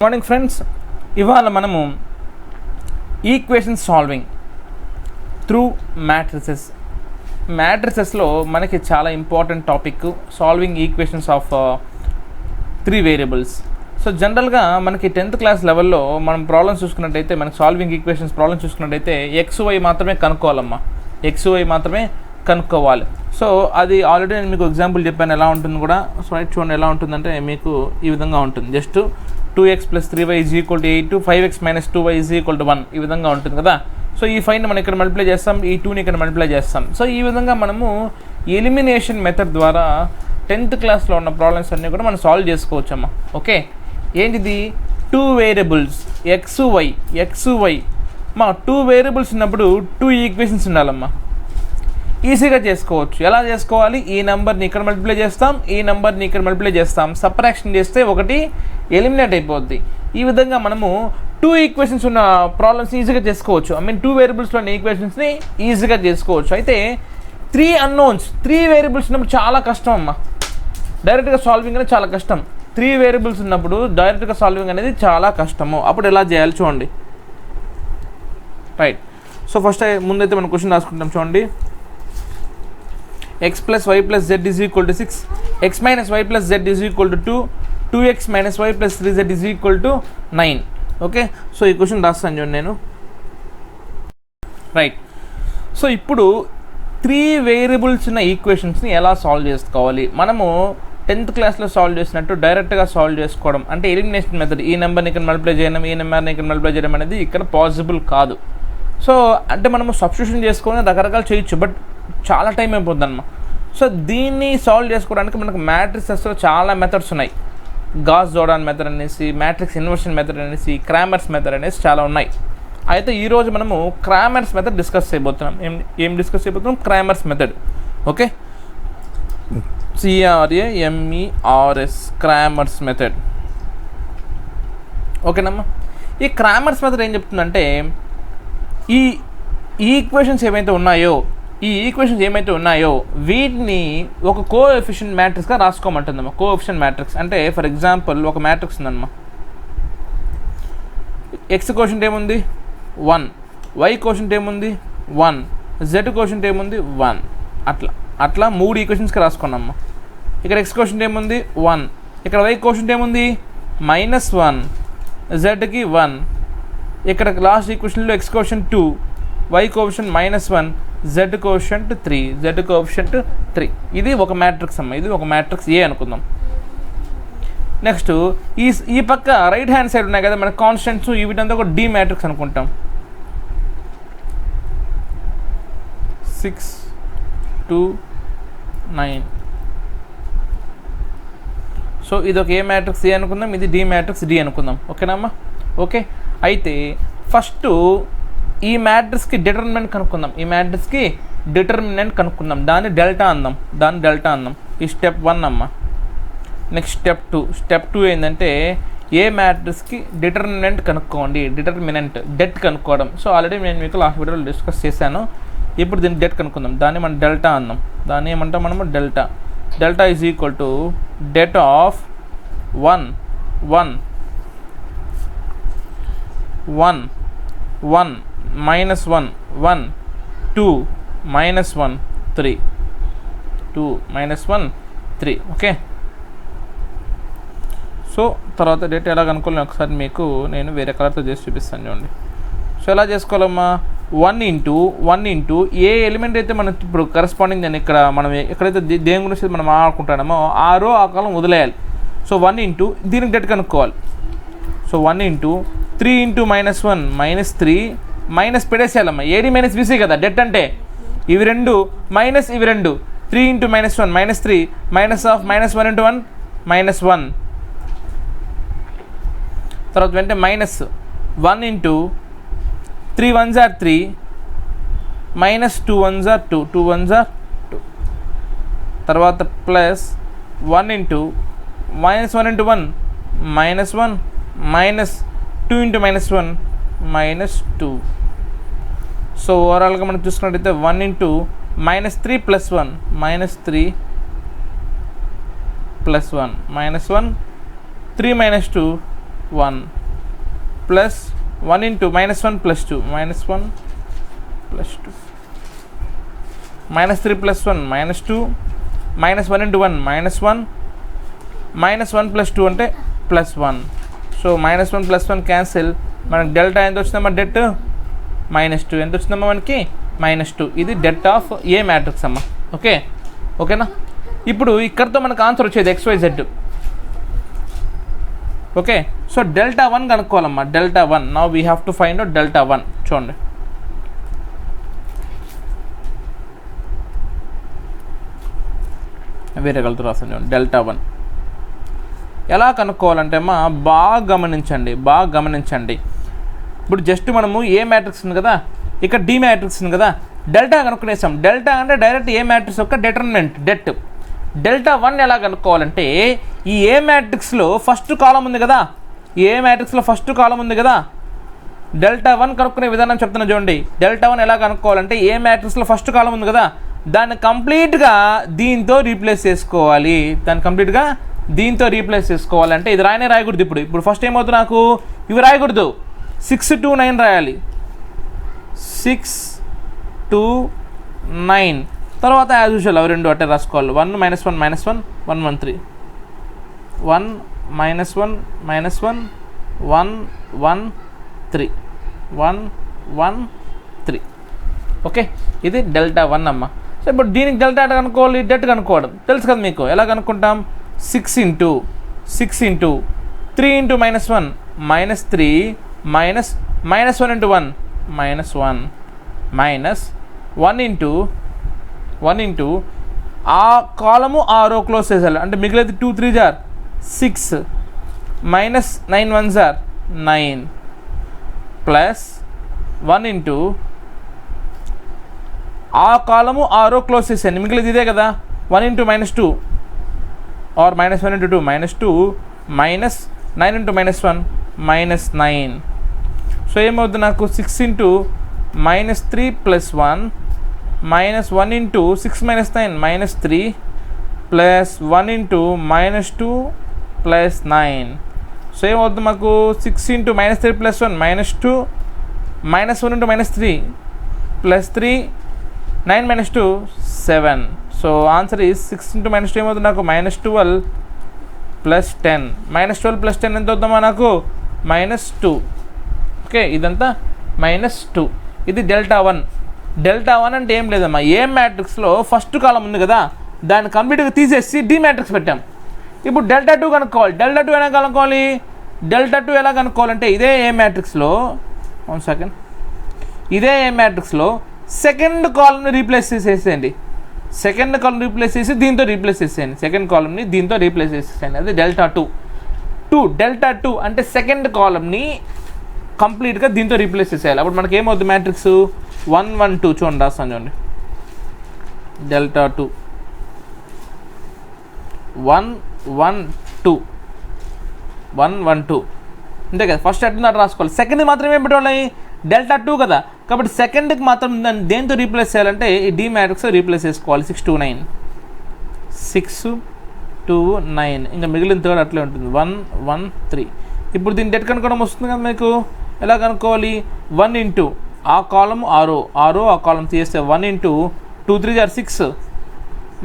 Morning friends, ఇవాళ మనము equation solving through మ్యాట్రిసెస్లో మనకి చాలా important topic solving equations of 3 variables. So జనరల్గా మనకి 10th క్లాస్ లెవెల్లో మనం ప్రాబ్లమ్స్ చూసుకున్నట్టయితే, మనకి సాల్వింగ్ ఈక్వేషన్స్ ప్రాబ్లమ్స్ చూసుకున్నట్టయితే XY మాత్రమే కనుక్కోవాలమ్మా, XY మాత్రమే కనుక్కోవాలి. సో అది ఆల్రెడీ నేను మీకు ఎగ్జాంపుల్ చెప్పాను ఎలా ఉంటుంది కూడా. సో రైట్ చూడండి ఎలా ఉంటుందంటే మీకు ఈ విధంగా ఉంటుంది. Just 2x + 3y = 8, 5x - 2y = 1 ఈ విధంగా ఉంటుంది కదా. సో ఈ 5ని మనం ఇక్కడ మల్టిప్లై చేస్తాం, ఈ 2ని ఇక్కడ మల్టిప్లై చేస్తాం. సో ఈ విధంగా మనము ఎలిమినేషన్ మెథడ్ ద్వారా 10th క్లాస్లో ఉన్న ప్రాబ్లమ్స్ అన్నీ కూడా మనం సాల్వ్ చేసుకోవచ్చమ్మా. ఓకే, ఏంటిది 2 వేరియబుల్స్ XY మా 2 వేరియబుల్స్ ఉన్నప్పుడు 2 ఈక్వేషన్స్ ఉండాలమ్మా. ఈజీగా చేసుకోవచ్చు. ఎలా చేసుకోవాలి? ఈ నెంబర్ని ఇక్కడ మల్టిప్లై చేస్తాం, ఈ నెంబర్ని ఇక్కడ మల్టిప్లై చేస్తాం, సబ్ట్రాక్షన్ చేస్తే ఒకటి ఎలిమినేట్ అయిపోద్ది. ఈ విధంగా మనము 2 ఈక్వేషన్స్ ఉన్న ప్రాబ్లమ్స్ ఈజీగా చేసుకోవచ్చు. 2 వేరియబుల్స్లో ఉన్న ఈక్వేషన్స్ని ఈజీగా చేసుకోవచ్చు. అయితే 3 అన్నోన్స్, 3 వేరియబుల్స్ ఉన్నప్పుడు చాలా కష్టం అమ్మా. డైరెక్ట్గా సాల్వింగ్ అనేది చాలా కష్టం. 3 వేరియబుల్స్ ఉన్నప్పుడు డైరెక్ట్గా సాల్వింగ్ అనేది చాలా కష్టము. అప్పుడు ఎలా చేయాలి చూడండి. రైట్, సో ఫస్ట్ ముందైతే మనం క్వశ్చన్ రాసుకుంటాం చూడండి. x + y + z = 6, x - y + z = 2, 2x - y + 3z = 9. Okay, so ఈ క్వశ్చన్ రాస్తాను చూడండి నేను. రైట్, సో ఇప్పుడు 3 వేరియబుల్స్ ఉన్న ఈక్వేషన్స్ని ఎలా సాల్వ్ చేసుకోవాలి? మనము 10th క్లాస్లో సాల్వ్ చేసినట్టు డైరెక్ట్గా సాల్వ్ చేసుకోవడం అంటే ఎలిమినేషన్ మెథడ్, ఈ నెంబర్ని ఇక్కడ మల్టిప్లై చేయడం, ఈ నెంబర్ని ఇక్కడ మల్టిప్లై చేయడం అనేది ఇక్కడ పాసిబుల్ కాదు. సో అంటే మనము సబ్స్టిట్యూషన్ చేసుకొని రకరకాలు చేయొచ్చు, బట్ చాలా టైం అయిపోద్ది అన్నమాట. సో దీన్ని సాల్వ్ చేసుకోవడానికి మనకు మ్యాట్రిసెస్లో చాలా మెథడ్స్ ఉన్నాయి. గాస్ జోర్డాన్ మెథడ్ అనేసి, మ్యాట్రిక్స్ ఇన్వర్షన్ మెథడ్ అనేసి, క్రామర్స్ మెథడ్ అనేసి చాలా ఉన్నాయి. అయితే ఈరోజు మనము క్రామర్స్ మెథడ్ డిస్కస్ చేయబోతున్నాం. ఏం డిస్కస్ చేయబోతున్నాం? Cramer's method. Okay, CRAMERS Cramer's method. ఓకేనమ్మా. ఈ క్రామర్స్ మెథడ్ ఏం చెప్తుందంటే, ఈ ఈక్వేషన్స్ ఏమైతే ఉన్నాయో వీటిని ఒక కోఎఫిషియంట్ మ్యాట్రిక్స్గా రాసుకోమంటుందమ్మా. కోఎఫిషియంట్ మ్యాట్రిక్స్ అంటే ఫర్ ఎగ్జాంపుల్ ఒక మ్యాట్రిక్స్ ఉందమ్మా. x కోషంట్ ఏముంది 1, y కోషంట్ ఏముంది 1, z కోషంట్ ఏముంది 1. అట్లా 3 ఈక్వేషన్స్కి రాసుకున్నామ్మా. ఇక్కడ x కోషంట్ ఏముంది 1, ఇక్కడ y కోషంట్ ఏముంది -1, zకి 1, ఇక్కడ లాస్ట్ ఈక్వేషన్లో x quotient 2, y quotient -1, z quotient 3. ఇది ఒక మ్యాట్రిక్స్ అమ్మ. ఇది ఒక మ్యాట్రిక్స్ A అనుకుందాం. నెక్స్ట్ ఈ పక్క రైట్ హ్యాండ్ సైడ్ ఉన్నాయి కదా మన కాన్స్టెంట్స్, వీటంతా ఒక D మ్యాట్రిక్స్ అనుకుంటాం. 6, 2, 9. సో ఇది ఒక A మ్యాట్రిక్స్ A అనుకుందాం, ఇది D మ్యాట్రిక్స్ D అనుకుందాం. ఓకేనమ్మా. ఓకే, అయితే ఫస్ట్ ఈ మ్యాట్రిక్స్కి డిటర్మినెంట్ కనుక్కుందాం. దాన్ని డెల్టా అందాం. ఈ స్టెప్ 1 అమ్మ. నెక్స్ట్ స్టెప్ 2 ఏంటంటే ఏ మ్యాట్రిక్స్కి డిటర్మినెంట్ కనుక్కోండి. డెట్ కనుక్కోవడం. సో ఆల్రెడీ నేను మీకు లాస్ట్ వీడియోలో డిస్కస్ చేశాను. ఇప్పుడు దీన్ని డెట్ కనుక్కుందాం. దాన్ని మనం డెల్టా అందాం. దాన్ని ఏమంటాం మనము delta = det of 1 -1 1 2 -1 3 2 -1 3. Okay, so తర్వాత డేటా ఎలా కనుక్కోవాలి ఒకసారి మీకు నేను వేరే కలర్తో చేసి చూపిస్తాను చూడండి. సో ఎలా చేసుకోవాలమ్మా? 1 ఇంటూ ఏ ఎలిమెంట్ అయితే మనం ఇప్పుడు కరెస్పాండింగ్ దాన్ని ఇక్కడ మనం ఎక్కడైతే దేని గురించి మనం ఆడుకుంటామో ఆ కాలం వదిలేయాలి. సో 1 ఇంటూ దీనికి డెట్ కనుక్కోవాలి. సో 1 ఇంటూ 3 ఇంటూ -1 -3 మైనస్ పెడేసేయాలమ్మా. AD - BC కదా డెట్ అంటే. ఇవి రెండు మైనస్, ఇవి రెండు 3 ఇంటూ -1 -3 -1 ఇంటూ 1 -1. తర్వాత వెంటనే -1 into 3 1s are 3 -2 1s are 2 2 1s are 2. తర్వాత plus 1 into -1 into 1 -1 -2 into -1 -2. So ఓవరాల్గా మనం చూసుకున్నట్టయితే 1 into -3 + 1 -3 + 1 -1 3 - 2 1 plus 1 into -1 plus 2 -1 plus 2 -3 plus 1 -2 -1 into 1 -1 -1 plus 2 అంటే +1. So -1 +1 cancel. మనకి డెల్టా ఎంత వచ్చిందమ్మా? డెట్ -2. ఎంత వచ్చిందమ్మా మనకి? -2. ఇది డెట్ ఆఫ్ ఏ మ్యాట్రిక్స్ అమ్మా. ఓకేనా? ఇప్పుడు ఇక్కడతో మనకు ఆన్సర్ వచ్చేది XYZ. ఓకే, సో డెల్టా 1 కనుక్కోవాలమ్మా. Delta 1 now we have to find out delta 1. చూడండి, వేరే కలుతూ రాస్తాను చూడండి. డెల్టా 1 ఎలా కనుక్కోవాలంటే అమ్మా బాగా గమనించండి. ఇప్పుడు జస్ట్ మనము ఏ మ్యాట్రిక్స్ ఉంది కదా, ఇక్కడ డి మ్యాట్రిక్స్ ఉంది కదా, డెల్టా కనుక్కునేసాం. డెల్టా అంటే డైరెక్ట్ ఏ మ్యాట్రిక్స్ యొక్క డిటర్మినెంట్ డెట్. డెల్టా 1 ఎలా కనుక్కోవాలంటే ఈ ఏ మ్యాట్రిక్స్లో ఫస్ట్ కాలం ఉంది కదా, డెల్టా 1 కనుక్కునే విధానం చెప్తున్నా చూడండి. డెల్టా 1 ఎలా కనుక్కోవాలంటే ఏ మ్యాట్రిక్స్లో ఫస్ట్ కాలం ఉంది కదా, దాన్ని కంప్లీట్గా దీంతో రీప్లేస్ చేసుకోవాలి. అంటే ఇది రాయకూడదు. ఇప్పుడు ఫస్ట్ ఏమవుతుంది, నాకు ఇవి రాయకూడదు. 6 2 9 రాయాలి. 6 2 9 తర్వాత యాజ్ యూజువల్ అవి రెండు అట్టే రాసుకోవాలి. 1 -1 -1 1 1 3 1 -1 -1 1 1 3 1 1 3. ఓకే, ఇది డెల్టా 1 అమ్మ. సో ఇప్పుడు దీనికి డెల్టా కనుక్కోవాలి, డెట్ కనుక్కోవడం తెలుసు కదా మీకు. ఎలా కనుక్కుంటాం? 6 ఇంటూ 3 ఇంటూ -1 -3 -1 ఇంటూ 1 -1 ఇంటూ ఆ కాలము ఆ రో క్లోజ్ చేసేయాలి. అంటే మిగిలేదు 2 3 జార్ 6 -9 1 జార్ 9 ప్లస్ 1 ఇంటూ ఆ కాలము ఆ రో క్లోజ్ చేసేయండి. మిగిలేదు ఇదే కదా, 1 into -2 or -1 into 2 -2 -9 into -1 -9. So ఏమవుతుంది నాకు? 6 into -3 plus 1 -1 into 6 -9 -3 plus 1 into -2 plus 9. So ఏమవుతుంది మాకు? 6 into -3 plus 1 -2 -1 into -3 plus 3 9 -2 7. So answer is 6 into -2 ఏమవుతుంది నాకు? -12 ప్లస్ 10. -12 ప్లస్ 10 ఎంత అవుతుందమ్మా నాకు? -2. ఓకే, ఇదంతా -2. ఇది డెల్టా 1. డెల్టా 1 అంటే ఏం లేదమ్మా, ఏ మ్యాట్రిక్స్లో ఫస్ట్ కాలం ఉంది కదా, దాన్ని కంప్లీట్గా తీసేసి డి మ్యాట్రిక్స్ పెట్టాం. ఇప్పుడు డెల్టా 2 కనుక్కోవాలి. డెల్టా 2 ఎలా కనుక్కోవాలంటే ఇదే ఏ మ్యాట్రిక్స్లో సెకండ్ కాలంని రీప్లేస్ చేసేసేయండి. దీంతో రీప్లేస్ చేసేయండి. సెకండ్ కాలంని దీంతో రీప్లేస్ చేసేసేయండి. అది డెల్టా 2. డెల్టా 2 అంటే సెకండ్ కాలంని కంప్లీట్గా దీంతో రీప్లేస్ చేసేయాలి. అప్పుడు మనకి ఏమవుతుంది? మ్యాట్రిక్స్ 1 1 2 చూడండి, రాస్తాను చూడండి. డెల్టా 2 1 1 2 1 1 2 అంతే కదా. ఫస్ట్ ఎట్లా రాసుకోవాలి. సెకండ్ మాత్రం ఏం పెట్టాలి? డెల్టా 2 కదా, కాబట్టి సెకండ్కి మాత్రం దాన్ని దేంతో రీప్లేస్ చేయాలంటే ఈ డి మ్యాట్రిక్స్ రీప్లేస్ చేసుకోవాలి. 6 2 9 6 2 9 ఇంకా మిగిలిన థర్డ్ అట్లే ఉంటుంది. 1 1 3. ఇప్పుడు దీన్ని డెట్ కనుక్కోవడం వస్తుంది కదా మీకు. ఎలా కనుక్కోవాలి? 1 ఇంటూ ఆ కాలం ఆరో ఆ కాలం తీస్తే 1 ఇంటూ 2 3 జార్ 6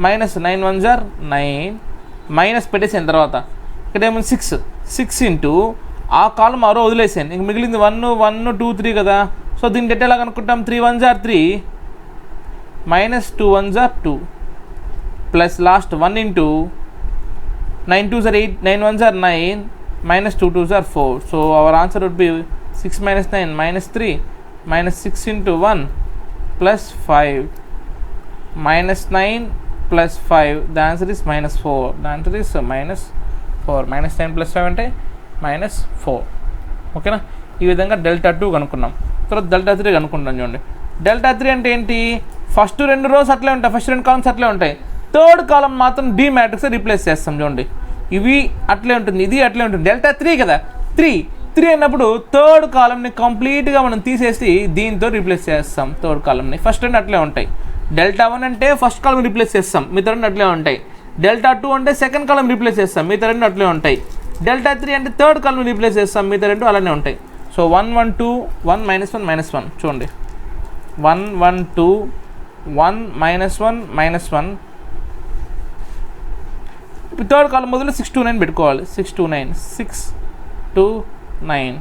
-9 1 జార్ 9 మైనస్ పెట్టేసాను. తర్వాత ఇక్కడ ఏమైంది? 6 ఇంటూ ఆ కాలం ఆరో వదిలేసాను. ఇంక మిగిలింది 1 1 2 3 కదా. సో దీన్ని డెట్ ఎలా కనుక్కుంటాం? 3 1 జార్ 3 -2 1 జార్ 2 ప్లస్ లాస్ట్ 1 ఇంటూ 9 2 జార్ 8 9 1 జార్ 9 -2 2 జార్ 4. So our answer would be 6 - 9 -3 -6 into 1 plus 5 -9 plus 5. The answer is -4. The answer is -4. -9 plus 5 అంటే -4. ఓకేనా? ఈ విధంగా డెల్టా 2 కనుక్కున్నాం. తర్వాత డెల్టా 3 కనుక్కుంటాం చూడండి. డెల్టా 3 అంటే ఏంటి? ఫస్ట్ 2 రోస్ అట్లే ఉంటాయి, ఫస్ట్ 2 కాలమ్స్ అట్లే ఉంటాయి. థర్డ్ కాలం మాత్రం డి మ్యాట్రిక్స్ రీప్లేస్ చేస్తాం చూడండి. ఇవి అట్లే ఉంటుంది, ఇది అట్లే ఉంటుంది. డెల్టా 3 కదా, 3 అన్నప్పుడు థర్డ్ కాలంని కంప్లీట్గా మనం తీసేసి దీంతో రీప్లేస్ చేస్తాం. థర్డ్ కాలంని ఫస్ట్ 2 అట్లే ఉంటాయి. డెల్టా 1 అంటే ఫస్ట్ కాలం రీప్లేస్ చేస్తాం, మిగతా 2 అట్లే ఉంటాయి. డెల్టా 2 అంటే సెకండ్ కాలం రీప్లేస్ చేస్తాం, మిగతా 2 అట్లే ఉంటాయి. డెల్టా 3 అంటే థర్డ్ కాలమ్ రీప్లేస్ చేస్తాం, మిగతా రెండు అలానే ఉంటాయి. సో 1 1 2 1 -1 -1 చూడండి 1 1 2 1 -1 -1. ఇప్పుడు థర్డ్ కాలమ్ మొదలు 6 2 9 పెట్టుకోవాలి. 6 2 9 6 2 9.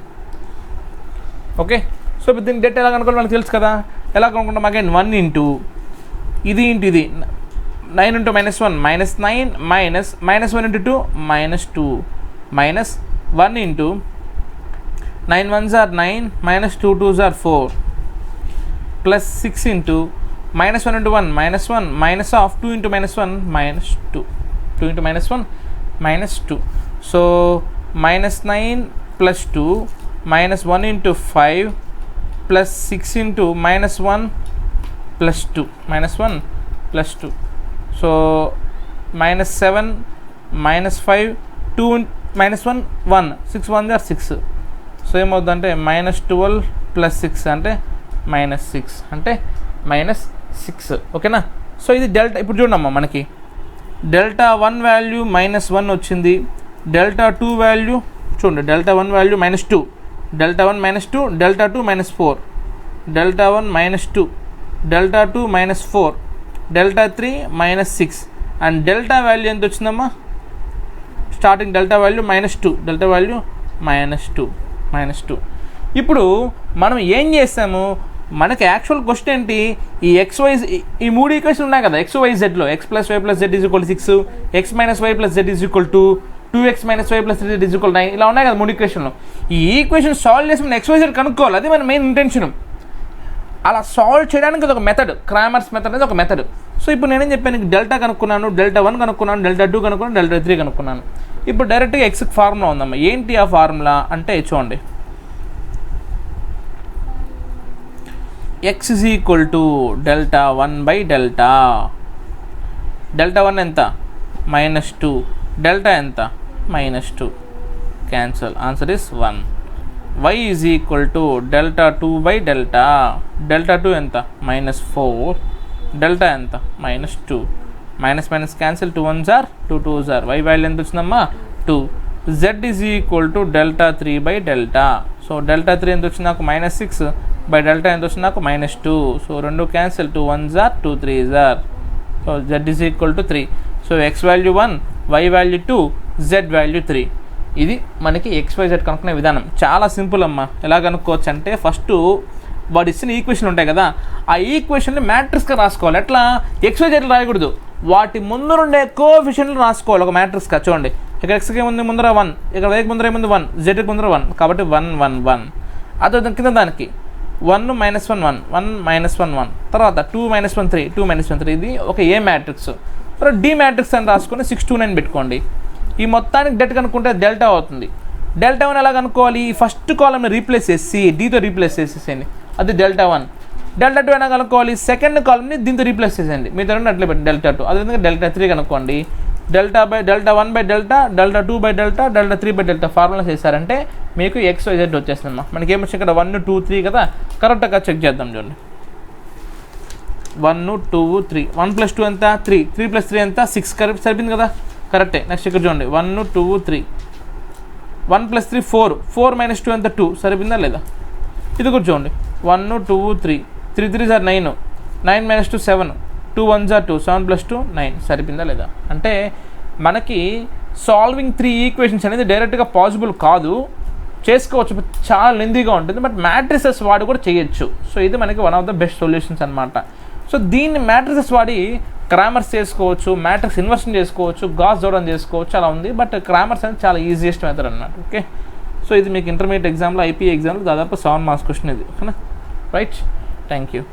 ఓకే, సో ఇప్పుడు దీన్ని డేట్ ఎలా కనుక్కోవాలి మనకు తెలుసు కదా. ఎలా కనుక్కుంటాం? అగైన్ 1 ఇంటూ ఇది ఇంటూ ఇది 9 ఇంటూ -1 -9 మైనస్ -1 ఇంటూ 2 -2 మైనస్ 1 ఇంటూ 9 1s are 9 -2 2s are 4 plus 6 into -1 into 1 -1 minus of 2 into -1 -2 2 into -1 -2. So -9 plus 2 -1 into 5 plus 6 into -1 plus 2 -1 plus 2. So -7 -5 2 -1 1 6 1s are 6. So ఏమవుతుందంటే -12 ప్లస్ 6 అంటే -6 అంటే -6. ఓకేనా. సో ఇది delta. ఇప్పుడు చూడమ్మా మనకి డెల్టా 1 వాల్యూ -1 వచ్చింది, డెల్టా 2 వాల్యూ చూడండి delta 1 value -2, delta 1 -2, delta 2 -4, delta 1 -2, delta 2 -4, delta 3 -6 and delta value ఎంత వచ్చిందమ్మా? Starting delta value -2, delta value -2. ఇప్పుడు మనం ఏం చేస్తాము? మనకి యాక్చువల్ క్వశ్చన్ ఏంటి? ఈ XY ఈ 3 ఈక్వేషన్ ఉన్నాయి కదా XYZలో x + y + z = 6, x - y + z = 2, 2x - y + z = 9 ఇలా ఉన్నాయి కదా 3 ఈక్వేషన్లు. ఈ ఈక్వేషన్ సాల్వ్ చేసి మనం XYZ కనుక్కోవాలి. అది మన మెయిన్ ఇంటెన్షన్. అలా సాల్వ్ చేయడానికి అది ఒక మెథడ్, క్రామర్స్ మెథడ్ అనేది ఒక మెథడ్. సో ఇప్పుడు నేనేం చెప్పాను? డెల్టా కనుక్కున్నాను, డెల్టా 1 కనుక్కున్నాను, డెల్టా 2 కనుక్కున్నాను, డెల్టా 3 కనుక్కున్నాను. ఇప్పుడు డైరెక్ట్గా ఎక్స్కి ఫార్ములా ఉందమ్మా. ఏంటి ఆ ఫార్ములా అంటే చూడండి x = డెల్టా 1/డెల్టా. డెల్టా 1 ఎంత? -2. డెల్టా ఎంత? -2. Cancel. Answer is 1. y = delta 2/డెల్టా. డెల్టా 2 ఎంత? -4. డెల్టా ఎంత? -2. Minus cancel 2 1s are 2 2s are. y value ఎంత వచ్చిందమ్మా? 2. z = డెల్టా 3/డెల్టా. సో డెల్టా 3 ఎంత వచ్చింది నాకు? -6 బై డెల్టా ఎంత వచ్చింది నాకు? -2. So 2 cancel 2 1s are 2 3s are. So z = 3. So x value 1, y value 2, z value 3. ఇది మనకి XYZ కనుక్కునే విధానం. చాలా సింపుల్ అమ్మా. ఎలా కనుక్కోవచ్చు అంటే ఫస్ట్ వాడు ఇచ్చిన ఈక్వేషన్ ఉంటాయి కదా, ఆ ఈక్వేషన్ని మ్యాట్రిక్స్గా రాసుకోవాలి. ఎట్లా? XYZ రాయకూడదు, వాటి ముందు ఉండే కోఎఫిషియెంట్లు రాసుకోవాలి ఒక మ్యాట్రిక్స్గా. చూడండి ఇక్కడ ఎక్స్కి ఏముంది? ముందర 1, ఇక్కడ వైకి ముందర ఏముంది? 1, జెడ్కి ముందర 1, కాబట్టి 1 1 1. అదే కింద దానికి 1 -1 1 1 -1 1, తర్వాత 2 -1 3 2 -1 3. ఇది ఒక ఏ మ్యాట్రిక్స్. తర్వాత డి మ్యాట్రిక్స్ అని రాసుకొని 6 2 9 పెట్టుకోండి. ఈ మొత్తానికి డెట్ కనుక్కుంటే డెల్టా అవుతుంది. డెల్టా 1 ఎలా కనుక్కోవాలి? ఫస్ట్ కాలమ్ని రీప్లేస్ చేసి డీతో రీప్లేస్ చేసేసేయండి, అది డెల్టా 1. డెల్టా 2 ఎలా కనుక్కోవాలి? సెకండ్ కాలమ్ని దీంతో రీప్లేస్ చేసేయండి, మీతో అట్లా పెట్టి డెల్టా 2. అదేవిధంగా డెల్టా 3 కనుక్కోండి. డెల్టా 1/డెల్టా, డెల్టా 2/డెల్టా, డెల్టా 3/డెల్టా ఫార్ములా చేశారంటే మీకు XYZ వచ్చేస్తుందమ్మా. మనకి ఏమొచ్చి ఇక్కడ 1 2 3 కదా, కరెక్ట్గా చెక్ చేద్దాం. చూడండి 1 2 3, 1 + 2 ఎంత? 3, 3 + 3 ఎంత? 6. కరెక్ట్, సరిపోయింది కదా, కరెక్టే. నెక్స్ట్ ఇక్కడ చూడండి 1 2 3, 1 + 3 4, 4 - 2 ఎంత? 2. సరిపోయిందా లేదా? ఇది కూడా చూడండి 1 2 3, 3 3s are 9, 9 - 2 7, 2 1s are 2, 7 + 2 9. సరిపోయిందా లేదా? అంటే మనకి సాల్వింగ్ 3 ఈక్వేషన్స్ అనేది డైరెక్ట్గా పాసిబుల్ కాదు, చేసుకోవచ్చు, చాలా లెందీగా ఉంటుంది, బట్ మ్యాట్రిసెస్ వాడి కూడా చేయొచ్చు. సో ఇది మనకి one of the best solutions అనమాట. సో దీన్ని మ్యాట్రిసెస్ వాడి క్రామర్స్ చేసుకోవచ్చు, మ్యాట్రిక్స్ ఇన్వర్షన్ చేసుకోవచ్చు, గాస్ జోడన్ చేసుకోవచ్చు, అలా ఉంది. బట్ క్రామర్స్ అనేది చాలా ఈజియెస్ట్ మెథడ్ అనమాట. ఓకే, సో ఇది మీకు ఇంటర్మీడియట్ ఎగ్జామ్లో, ఐపీ ఎగ్జామ్లో దాదాపు 7 మార్క్స్ క్వశ్చన్ ఇది. ఓకేనా? Right, thank you.